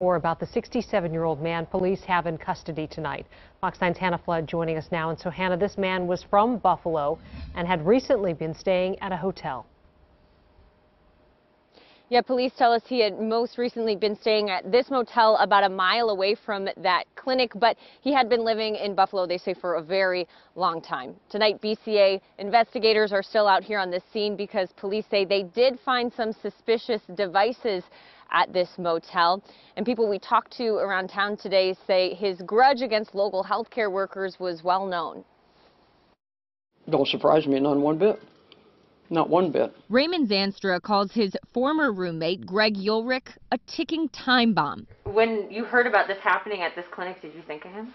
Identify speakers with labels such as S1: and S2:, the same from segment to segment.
S1: More about the 67-year-old man police have in custody tonight. Fox 9's Hannah Flood joining us now. And so, Hannah, this man was from Buffalo and had recently been staying at a hotel.
S2: Yeah, police tell us he had most recently been staying at this motel about a mile away from that clinic, but he had been living in Buffalo, they say, for a very long time. Tonight, BCA investigators are still out here on this scene because police say they did find some suspicious devices at this motel. And people we talked to around town today say his grudge against local healthcare workers was well known.
S3: Don't surprise me, none one bit. Not one bit.
S2: Raymond Zanstra calls his former roommate, Greg Ulrich, a ticking time bomb. When you heard about this happening at this clinic, did you think of him?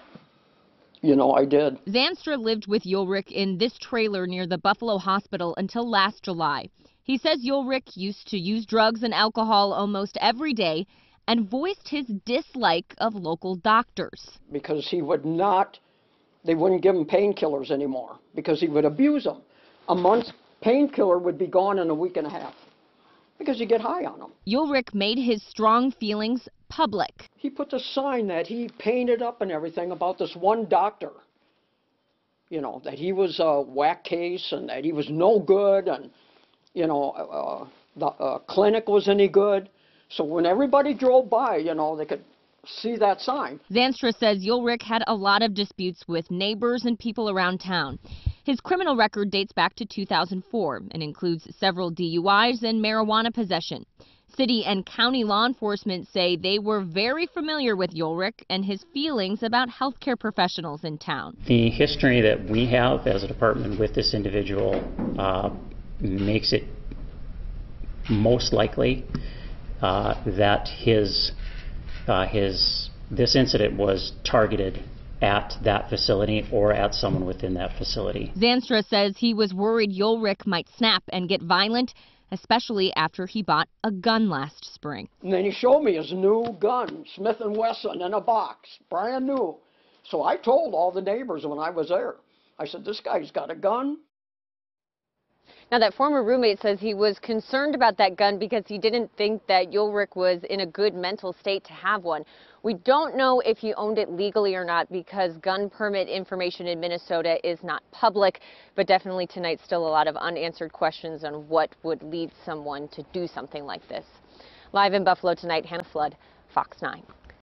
S3: You know, I did.
S2: Zanstra lived with Ulrich in this trailer near the Buffalo Hospital until last July. He says Ulrich used to use drugs and alcohol almost every day and voiced his dislike of local doctors.
S3: Because he would not, they wouldn't give him painkillers anymore because he would abuse them. A month's painkiller would be gone in a week and a half because you get high on them.
S2: Ulrich made his strong feelings public.
S3: He put the sign that he painted up and everything about this one doctor. You know, that he was a whack case and that he was no good and, you know, the clinic was any good. So when everybody drove by, you know, they could see that sign.
S2: Zanstra says Ulrich had a lot of disputes with neighbors and people around town. His criminal record dates back to 2004 and includes several DUIs and marijuana possession. City and county law enforcement say they were very familiar with Ulrich and his feelings about healthcare professionals in town.
S4: The history that we have as a department with this individual makes it most likely that this incident was targeted at that facility or at someone within that facility.
S2: Zanstra says he was worried Ulrich might snap and get violent, especially after he bought a gun last spring.
S3: And then he showed me his new gun, Smith & Wesson, in a box, brand new. So I told all the neighbors when I was there, I said, this guy's got a gun.
S2: Now, that former roommate says he was concerned about that gun because he didn't think that Ulrich was in a good mental state to have one. We don't know if he owned it legally or not because gun permit information in Minnesota is not public, but definitely tonight still a lot of unanswered questions on what would lead someone to do something like this. Live in Buffalo tonight, Hannah Flood, Fox 9.